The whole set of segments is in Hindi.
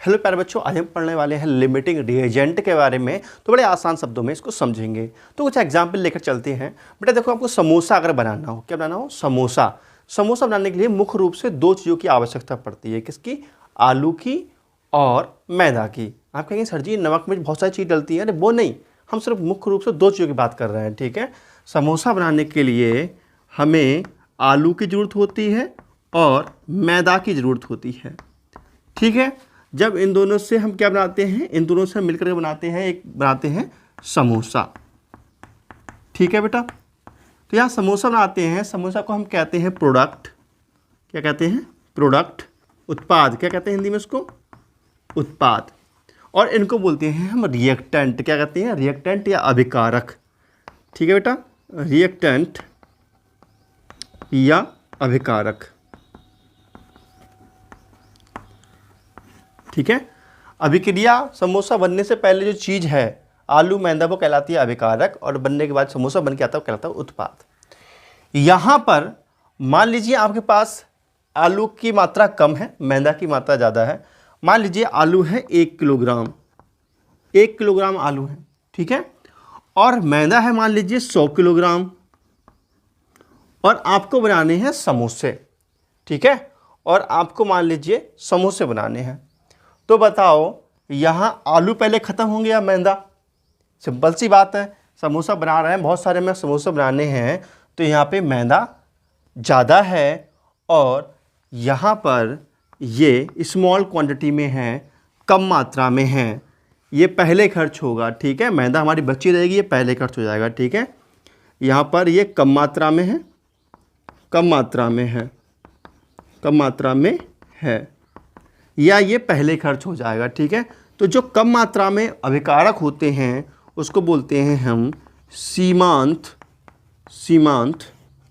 हेलो प्यारे बच्चों, आज हम पढ़ने वाले हैं लिमिटिंग रिएजेंट के बारे में। तो बड़े आसान शब्दों में इसको समझेंगे। तो कुछ एग्जाम्पल लेकर चलते हैं। बेटा देखो, आपको समोसा अगर बनाना हो, क्या बनाना हो? समोसा। समोसा बनाने के लिए मुख्य रूप से दो चीज़ों की आवश्यकता पड़ती है। किसकी? आलू की और मैदा की। आप कहेंगे सर जी नमक मिर्च बहुत सारी चीज़ डलती है। अरे वो नहीं, हम सिर्फ मुख्य रूप से दो चीज़ों की बात कर रहे हैं। ठीक है, समोसा बनाने के लिए हमें आलू की ज़रूरत होती है और मैदा की ज़रूरत होती है। ठीक है, जब इन दोनों से हम क्या बनाते हैं, इन दोनों से हम मिलकर बनाते हैं, एक बनाते हैं समोसा। ठीक है बेटा, तो यहाँ समोसा बनाते हैं। समोसा को हम कहते हैं प्रोडक्ट। क्या कहते हैं? प्रोडक्ट, उत्पाद। क्या कहते हैं हिंदी में उसको? उत्पाद। और इनको बोलते हैं हम रिएक्टेंट। क्या कहते हैं? रिएक्टेंट या अभिकारक। ठीक है बेटा, रिएक्टेंट या अभिकारक। ठीक है, अभिक्रिया समोसा बनने से पहले जो चीज़ है आलू मैदा वो कहलाती है अभिकारक, और बनने के बाद समोसा बन के आता है वो कहलाता है उत्पाद। यहाँ पर मान लीजिए आपके पास आलू की मात्रा कम है, मैदा की मात्रा ज़्यादा है। मान लीजिए आलू है 1 किलोग्राम, 1 किलोग्राम आलू है। ठीक है, और मैदा है मान लीजिए 100 किलोग्राम, और आपको बनाने हैं समोसे। ठीक है, और आपको मान लीजिए समोसे बनाने हैं। तो बताओ यहाँ आलू पहले ख़त्म होंगे या मैदा? सिंपल सी बात है, समोसा बना रहे हैं, बहुत सारे में समोसे बनाने हैं, तो यहाँ पे मैदा ज़्यादा है और यहाँ पर ये स्मॉल क्वांटिटी में है, कम मात्रा में है, ये पहले खर्च होगा। ठीक है, मैदा हमारी बची रहेगी, ये पहले खर्च हो जाएगा। ठीक है, यहाँ पर ये कम मात्रा में है, कम मात्रा में है, कम मात्रा में है, या ये पहले खर्च हो जाएगा। ठीक है, तो जो कम मात्रा में अभिकारक होते हैं उसको बोलते हैं हम सीमांत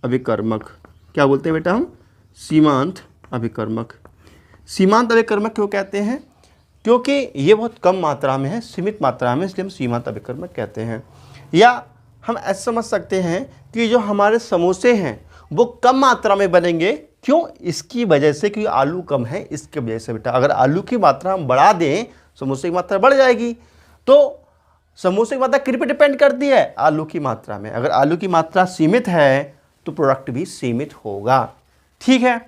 अभिकर्मक। क्या बोलते हैं बेटा हम? सीमांत अभिकर्मक। सीमांत अभिकर्मक क्यों कहते हैं? क्योंकि ये बहुत कम मात्रा में है, सीमित मात्रा में, इसलिए हम सीमांत अभिकर्मक कहते हैं। या हम ऐसा समझ सकते हैं कि जो हमारे समोसे हैं वो कम मात्रा में बनेंगे। क्यों? इसकी वजह से, क्योंकि आलू कम है, इसके वजह से बेटा। अगर आलू की मात्रा हम बढ़ा दें, समोसे की मात्रा बढ़ जाएगी। तो समोसे की मात्रा किस पे डिपेंड करती है? आलू की मात्रा में। अगर आलू की मात्रा सीमित है तो प्रोडक्ट भी सीमित होगा। ठीक है,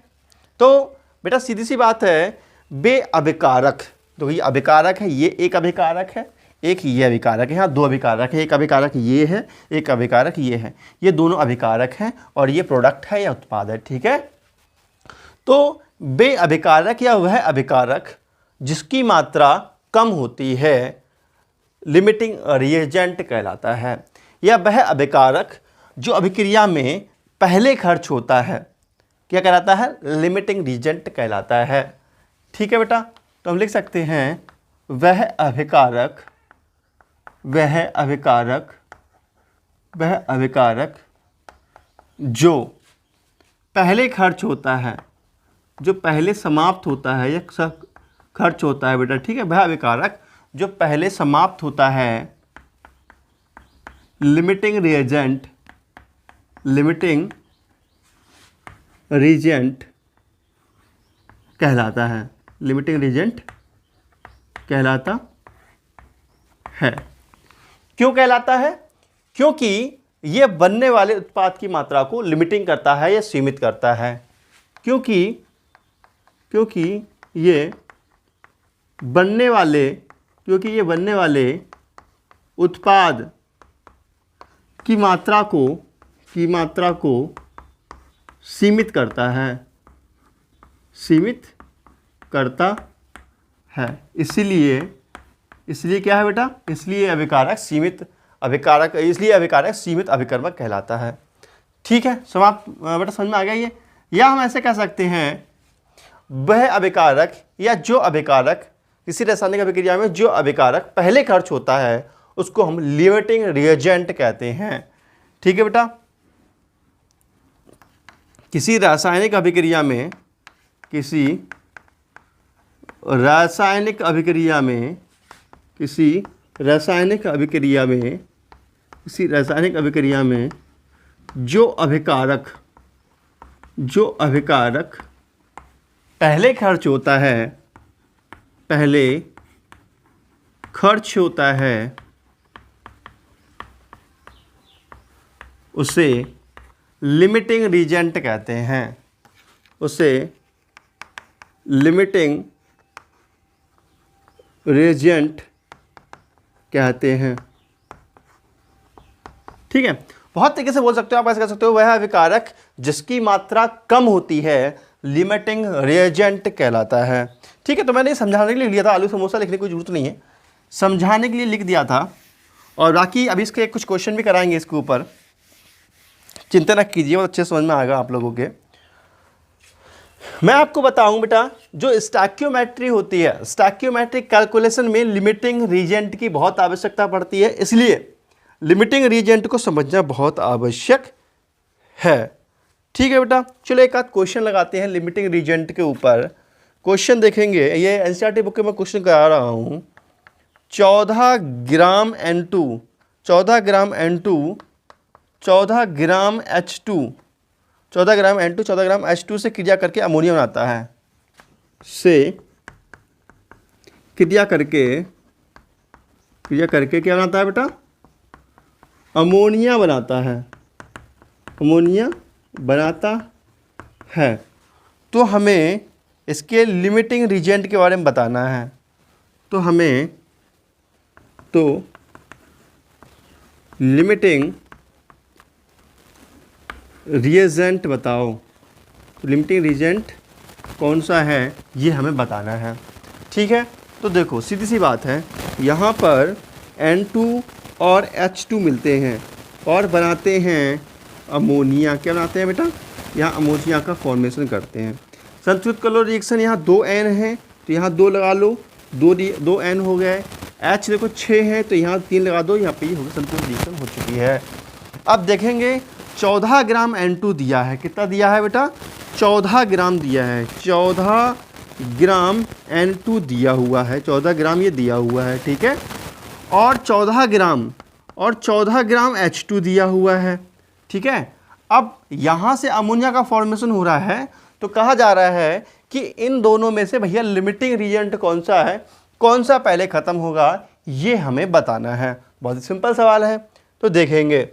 तो बेटा सीधी सी बात है, बे अभिकारक। तो ये अभिकारक है, ये एक अभिकारक है, एक ये अभिकारक है। यहाँ दो अभिकारक है, एक अभिकारक ये है, एक अभिकारक ये है। ये दोनों अभिकारक हैं और ये प्रोडक्ट है या उत्पाद है। ठीक है, तो बे अभिकारक या वह अभिकारक जिसकी मात्रा कम होती है लिमिटिंग रिएजेंट कहलाता है। या वह अभिकारक जो अभिक्रिया में पहले खर्च होता है क्या कहलाता है? लिमिटिंग रिएजेंट कहलाता है। ठीक है बेटा, तो हम लिख सकते हैं वह अभिकारक जो पहले खर्च होता है, जो पहले समाप्त होता है या खर्च होता है बेटा। ठीक है, वह अभिकारक जो पहले समाप्त होता है लिमिटिंग रीजेंट कहलाता है। लिमिटिंग रीजेंट कहलाता है। क्यों कहलाता है? क्योंकि ये बनने वाले उत्पाद की मात्रा को लिमिटिंग करता है या सीमित करता है। क्योंकि ये बनने वाले उत्पाद की मात्रा को सीमित करता है। इसलिए क्या है बेटा? इसलिए अभिकारक सीमित अभिकर्मक कहलाता है। ठीक है, समाप्त बेटा, समझ में आ गया ये? या हम ऐसे कह सकते हैं वह अभिकारक या जो अभिकारक किसी रासायनिक अभिक्रिया में जो अभिकारक पहले खर्च होता है उसको हम लिमिटिंग रिएजेंट कहते हैं। ठीक है बेटा, किसी रासायनिक अभिक्रिया में जो अभिकारक पहले खर्च होता है पहले खर्च होता है उसे लिमिटिंग रीजेंट कहते हैं, उसे लिमिटिंग रीजेंट कहते हैं। ठीक है, बहुत तरीके से बोल सकते हो आप, ऐसे कह सकते हो वह विकारक जिसकी मात्रा कम होती है लिमिटिंग रिएजेंट कहलाता है। ठीक है, तो मैंने समझाने के लिए लिया था, आलू समोसा लिखने की जरूरत नहीं है, समझाने के लिए लिख दिया था। और बाकी अभी इसके कुछ क्वेश्चन भी कराएंगे इसके ऊपर, चिंता न कीजिए, बहुत अच्छे समझ में आएगा आप लोगों के। मैं आपको बताऊं बेटा, जो स्टैक्योमेट्री होती है, स्टैक्योमेट्रिक कैलकुलेशन में लिमिटिंग रीजेंट की बहुत आवश्यकता पड़ती है, इसलिए लिमिटिंग रीजेंट को समझना बहुत आवश्यक है। ठीक है बेटा, चलो एक आध क्वेश्चन लगाते हैं लिमिटिंग रीजेंट के ऊपर। क्वेश्चन देखेंगे, ये एनसीईआरटी बुक के मैं क्वेश्चन करा रहा हूँ। 14 ग्राम N2, 14 ग्राम N2, 14 ग्राम H2, 14 ग्राम N2, 14 ग्राम H2 से क्रिया करके अमोनिया बनाता है, से क्रिया करके क्या बनाता है बेटा? अमोनिया बनाता है, अमोनिया बनाता है। तो हमें इसके लिमिटिंग रीजेंट के बारे में बताना है, तो हमें तो लिमिटिंग रिएजेंट बताओ, तो लिमिटिंग रीजेंट कौन सा है ये हमें बताना है। ठीक है, तो देखो सीधी सी बात है, यहाँ पर N2 और H2 मिलते हैं और बनाते हैं अमोनिया। क्या बनाते हैं बेटा? यहाँ अमोनिया का फॉर्मेशन करते हैं। संतुलित कर लो रिएक्शन, यहाँ 2N है तो यहाँ 2 लगा लो, 2N हो गए। H देखो 6 है तो यहाँ 3 लगा दो, यहाँ पे ये हो गया, संतुलित रिएक्शन हो चुकी है। अब देखेंगे 14 ग्राम N2 दिया है, कितना दिया है बेटा? 14 ग्राम दिया है, 14 ग्राम N2 दिया हुआ है, 14 ग्राम ये दिया हुआ है। ठीक है, और 14 ग्राम H2 दिया हुआ है। ठीक है, अब यहाँ से अमोनिया का फॉर्मेशन हो रहा है, तो कहा जा रहा है कि इन दोनों में से भैया लिमिटिंग रीजेंट कौन सा है, कौन सा पहले ख़त्म होगा, ये हमें बताना है। बहुत ही सिंपल सवाल है, तो देखेंगे।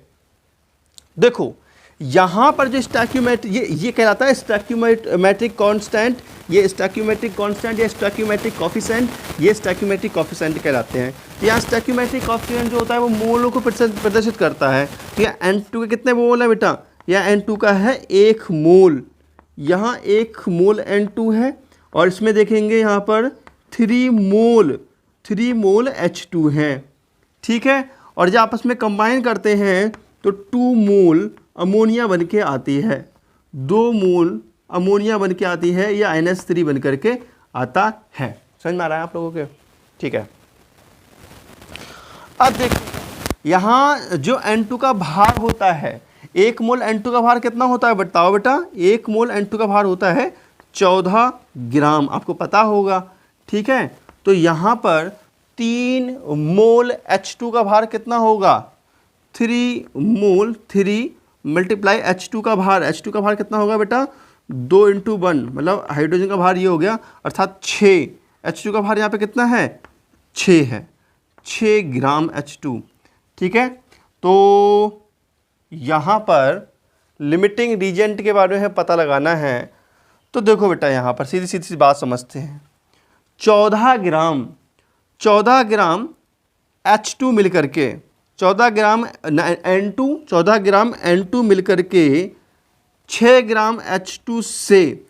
देखो यहाँ पर जो ये कहलाता है स्टैक्योमेट्रिक कांस्टेंट, ये स्टैक्योमेट्रिक कांस्टेंट या स्टैक्योमेट्रिक कॉफिशिएंट, ये स्टैक्योमेट्रिक कॉफिशिएंट कहलाते हैं। तो यहाँ स्टैक्योमेट्रिक कॉफिशिएंट जो होता है वो मोलों को प्रदर्शित करता है। तो यहाँ N2 के कितने मोल है बेटा? यहाँ N2 का है 1 मोल, यहाँ 1 मोल N2 है, और इसमें देखेंगे यहाँ पर 3 मोल H2 हैं। ठीक है, और जब आपस में कंबाइन करते हैं तो 2 मोल अमोनिया बन के आती है, 2 मोल अमोनिया बन के आती है, या NH3 बन करके आता है। समझ में आ रहा है आप लोगों के? ठीक है, अब देख यहाँ जो N2 का भार होता है, 1 मोल N2 का भार कितना होता है बताओ बेटा? 1 मोल N2 का भार होता है 14 ग्राम, आपको पता होगा। ठीक है, तो यहाँ पर 3 मोल H2 का भार कितना होगा? 3 मोल, 3 मल्टीप्लाई H2 का भार, H2 का भार कितना होगा बेटा? 2 × 1, मतलब हाइड्रोजन का भार ये हो गया, अर्थात 6। H2 का भार यहाँ पे कितना है? 6 है, 6 ग्राम H2। ठीक है, तो यहाँ पर लिमिटिंग रीजेंट के बारे में पता लगाना है। तो देखो बेटा, यहाँ पर सीधी सीधी सी बात समझते हैं। 14 ग्राम H2 मिल करके 14 ग्राम N2 मिल करके 6 ग्राम H2 से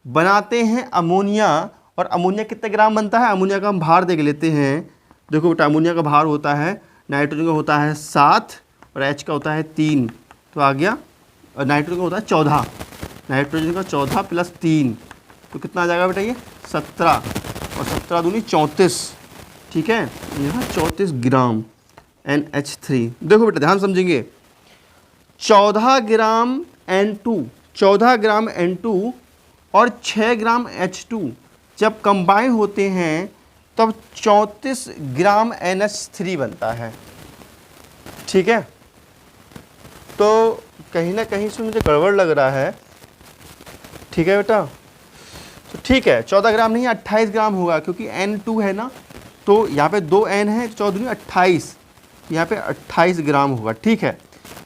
बनाते हैं अमोनिया। और अमोनिया कितने ग्राम बनता है? अमोनिया का हम भार देख लेते हैं। देखो बेटा, अमोनिया का भार होता है, नाइट्रोजन का होता है 7 और H का होता है 3, तो आ गया, और नाइट्रोजन का होता है 14, नाइट्रोजन का 14 + 3, तो कितना आ जाएगा बेटा? ये 17, और 17 दूनी 34। ठीक है, यहाँ 34 ग्राम NH3। देखो बेटा ध्यान समझेंगे, 14 ग्राम N2 और 6 ग्राम H2 जब कंबाइन होते हैं तब 34 ग्राम NH3 बनता है। ठीक है, तो कहीं ना कहीं से मुझे गड़बड़ लग रहा है। ठीक है बेटा, तो ठीक है 14 ग्राम नहीं 28 ग्राम होगा, क्योंकि N2 है ना, तो यहाँ पे 2N है, 14 28, यहाँ पे 28 ग्राम होगा। ठीक है,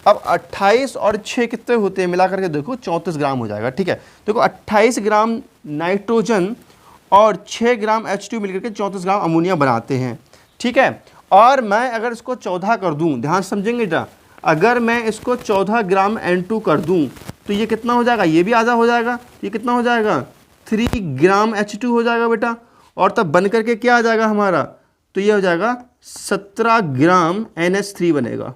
अब 28 और 6 कितने होते हैं मिला करके देखो 34 ग्राम हो जाएगा। ठीक है, देखो 28 ग्राम नाइट्रोजन और 6 ग्राम H2 मिलकर के 34 ग्राम अमोनिया बनाते हैं। ठीक है, और मैं अगर इसको 14 कर दूं, ध्यान समझेंगे बेटा, अगर मैं इसको 14 ग्राम N2 कर दूं तो ये कितना हो जाएगा, ये भी आधा हो जाएगा, ये कितना हो जाएगा 3 ग्राम H2 हो जाएगा बेटा, और तब बन करके क्या आ जाएगा हमारा, तो ये हो जाएगा 17 ग्राम NH3 बनेगा।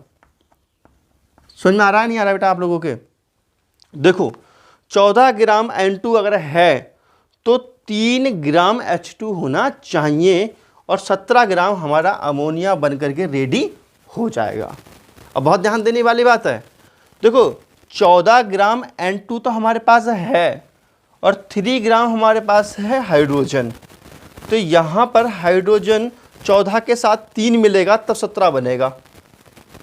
समझ में आ रहा है नहीं आ रहा बेटा आप लोगों के? देखो 14 ग्राम N2 अगर है तो 3 ग्राम H2 होना चाहिए और 17 ग्राम हमारा अमोनिया बन करके रेडी हो जाएगा। अब बहुत ध्यान देने वाली बात है, देखो 14 ग्राम N2 तो हमारे पास है और 3 ग्राम हमारे पास है हाइड्रोजन, तो यहाँ पर हाइड्रोजन 14 के साथ 3 मिलेगा तब 17 बनेगा।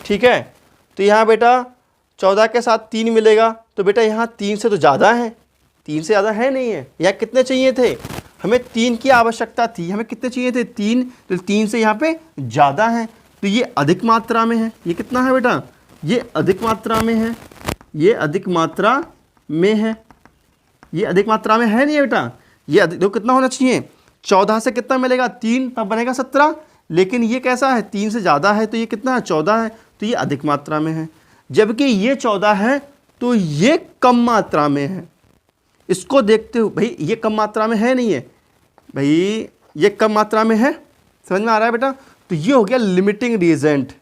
ठीक है, तो यहाँ बेटा 14 के साथ 3 मिलेगा, तो बेटा यहाँ 3 से तो ज़्यादा है, 3 से ज़्यादा है नहीं है, यहाँ कितने चाहिए थे, हमें 3 की आवश्यकता थी, हमें कितने चाहिए थे 3, तो 3 से यहाँ पे ज़्यादा है, तो ये अधिक मात्रा में है। ये कितना है बेटा, ये अधिक मात्रा में है, ये अधिक मात्रा में है, ये अधिक मात्रा में है नहीं है बेटा, ये देखो कितना होना चाहिए, 14 से कितना मिलेगा 3 तब बनेगा 17, लेकिन ये कैसा है 3 से ज़्यादा है, तो ये कितना है 14 है, तो ये अधिक मात्रा में है, जबकि ये 14 है तो ये कम मात्रा में है। इसको देखते हुए भाई ये कम मात्रा में है नहीं है, भाई ये कम मात्रा में है, समझ में आ रहा है बेटा? तो ये हो गया लिमिटिंग रिएजेंट,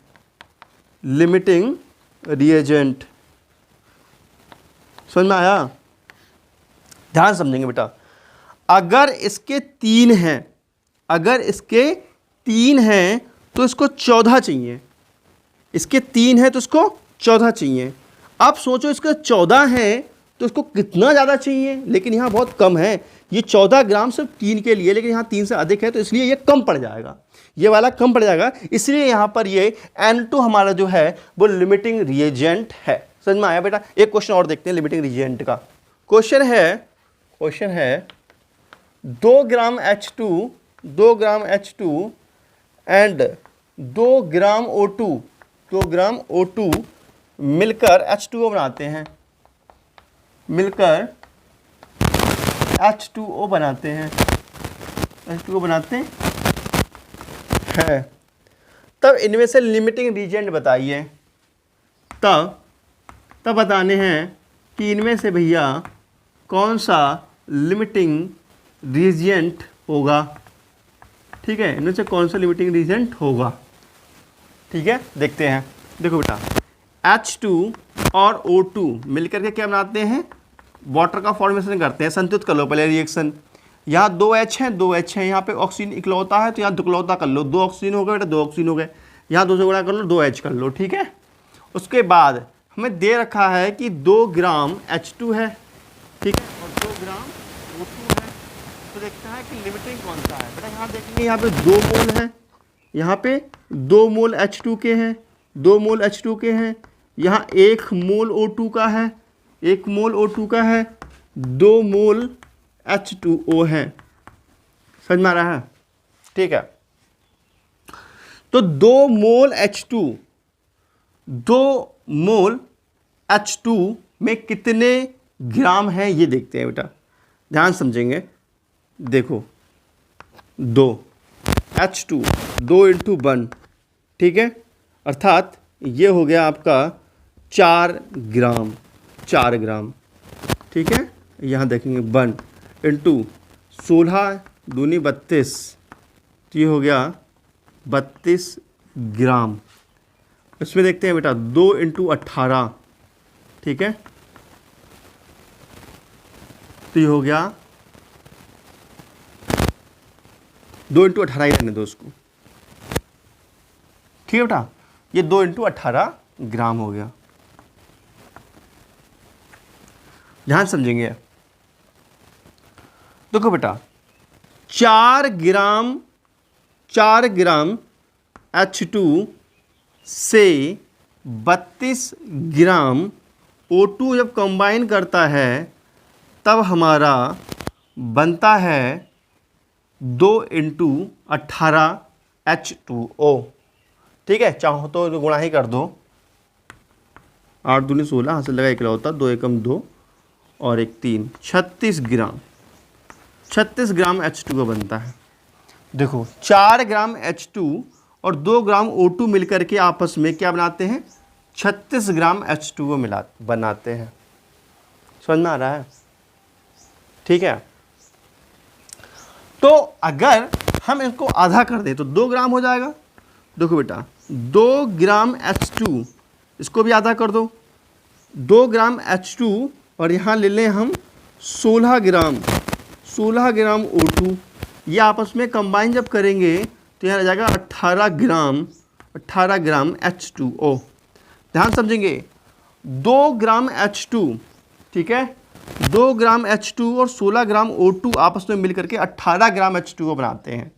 लिमिटिंग रिएजेंट, समझ में आया? ध्यान समझेंगे बेटा, अगर इसके 3 हैं, अगर इसके 3 हैं तो इसको 14 चाहिए, इसके 3 है तो इसको 14 चाहिए। अब सोचो इसका 14 है तो इसको कितना ज़्यादा चाहिए, लेकिन यहाँ बहुत कम है, ये 14 ग्राम सिर्फ 3 के लिए, लेकिन यहाँ 3 से अधिक है तो इसलिए ये कम पड़ जाएगा, ये वाला कम पड़ जाएगा, इसलिए यहाँ पर ये N2 हमारा जो है वो लिमिटिंग रिएजेंट है। समझ में आया बेटा? एक क्वेश्चन और देखते हैं लिमिटिंग रिएजेंट का। क्वेश्चन है 2 ग्राम H2 एंड 2 ग्राम O2 मिलकर H2O बनाते हैं, मिलकर H2O बनाते हैं, H2O बनाते हैं। तब इनमें से लिमिटिंग रिएजेंट बताइए, तब बताने हैं कि इनमें से भैया कौन सा लिमिटिंग रिएजेंट होगा। ठीक है, इनमें से कौन सा लिमिटिंग रिएजेंट होगा। ठीक है, देखते हैं। देखो बेटा H2 और O2 मिलकर के क्या बनाते हैं, वाटर का फॉर्मेशन करते हैं। संतुलित कर लो पहले रिएक्शन, यहाँ 2H हैं, 2H हैं, यहाँ पे ऑक्सीजन इकलौता है तो यहाँ दुकलौता कर लो, 2 ऑक्सीजन हो गए बेटा, 2 ऑक्सीजन हो गए, यहाँ 2 से गुणा कर लो, 2H कर लो। ठीक है, उसके बाद हमें दे रखा है कि 2 ग्राम H2 है, ठीक है, और 2 ग्राम O2 है, तो देखते हैं कि लिमिटिंग कौन सा है बेटा। यहाँ देखेंगे यहाँ पे 2 मोल है, यहाँ पे 2 मोल H2 के हैं, 2 मोल H2 के हैं, यहाँ 1 मोल O2 का है, 1 मोल O2 का है, 2 मोल H2O है। समझ में आ रहा है? ठीक है, तो 2 मोल H2 में कितने ग्राम है ये देखते हैं बेटा, ध्यान समझेंगे। देखो 2 H2 2 × 1, ठीक है, अर्थात ये हो गया आपका 4 ग्राम, 4 ग्राम। ठीक है, यहाँ देखेंगे 1 × 16 दूनी 32, तो ये हो गया 32 ग्राम। इसमें देखते हैं बेटा 2 × 18, ठीक है, तो ये हो गया 2 × 18 ही रहने दो उसको। ठीक है बेटा, ये 2 × 18 ग्राम हो गया। ध्यान समझेंगे। देखो बेटा 4 ग्राम H2 से 32 ग्राम O2 जब कंबाइन करता है तब हमारा बनता है 2 × 18 H2O। ठीक है, चाहो तो गुणा ही कर दो, 8 दूनी 16, हाथ से लगा एक होता, 2 एकम 2 और 1 3, 36 ग्राम H2O बनता है। देखो 4 ग्राम H2 और 2 ग्राम O2 मिलकर के आपस में क्या बनाते हैं, 36 ग्राम H2O बनाते हैं। समझ में आ रहा है? ठीक है, तो अगर हम इसको आधा कर दें तो 2 ग्राम हो जाएगा। देखो बेटा 2 ग्राम H2, इसको भी आधा कर दो, 2 ग्राम H2 और यहाँ ले लें हम 16 ग्राम O2, ये आपस में कंबाइन जब करेंगे तो यहाँ आ जाएगा 18 ग्राम H2O। ध्यान समझेंगे, 2 ग्राम H2, ठीक है, 2 ग्राम H2 और 16 ग्राम O2 आपस में मिलकर के 18 ग्राम H2O बनाते हैं।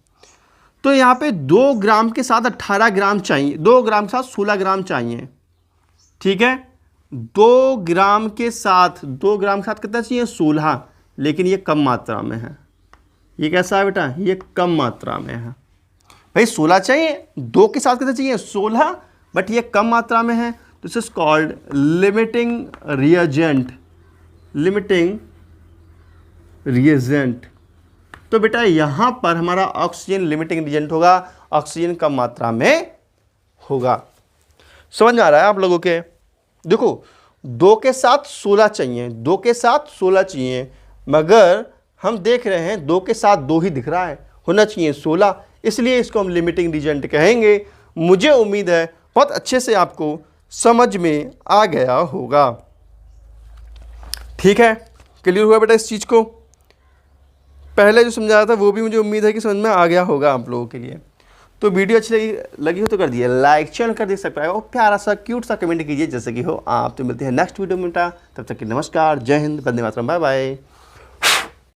तो यहाँ पे 2 ग्राम के साथ 18 ग्राम चाहिए, 2 ग्राम के साथ 16 ग्राम चाहिए। ठीक है, 2 ग्राम के साथ कितना चाहिए, 16, लेकिन ये कम मात्रा में है। ये कैसा है बेटा, ये कम मात्रा में है। भाई 16 चाहिए, 2 के साथ कितना चाहिए, 16, बट ये कम मात्रा में है। This is called limiting reagent. तो बेटा यहाँ पर हमारा ऑक्सीजन लिमिटिंग रिएजेंट होगा, ऑक्सीजन कम मात्रा में होगा। समझ में आ रहा है आप लोगों के? देखो 2 के साथ 16 चाहिए, 2 के साथ 16 चाहिए, मगर हम देख रहे हैं 2 के साथ 2 ही दिख रहा है, होना चाहिए 16, इसलिए इसको हम लिमिटिंग रिएजेंट कहेंगे। मुझे उम्मीद है बहुत अच्छे से आपको समझ में आ गया होगा। ठीक है, क्लियर हुआ बेटा इस चीज़ को? पहले जो समझाया था वो भी मुझे उम्मीद है कि समझ में आ गया होगा आप लोगों के लिए। तो वीडियो अच्छी लगी हो तो कर दिए लाइक, चैनल कर दे सब्सक्राइब और प्यारा सा क्यूट सा कमेंट कीजिए जैसे कि हो आप। तो मिलते हैं नेक्स्ट वीडियो में बेटा, तब तक के नमस्कार, जय हिंद, वंदे मातरम, बाय बाय।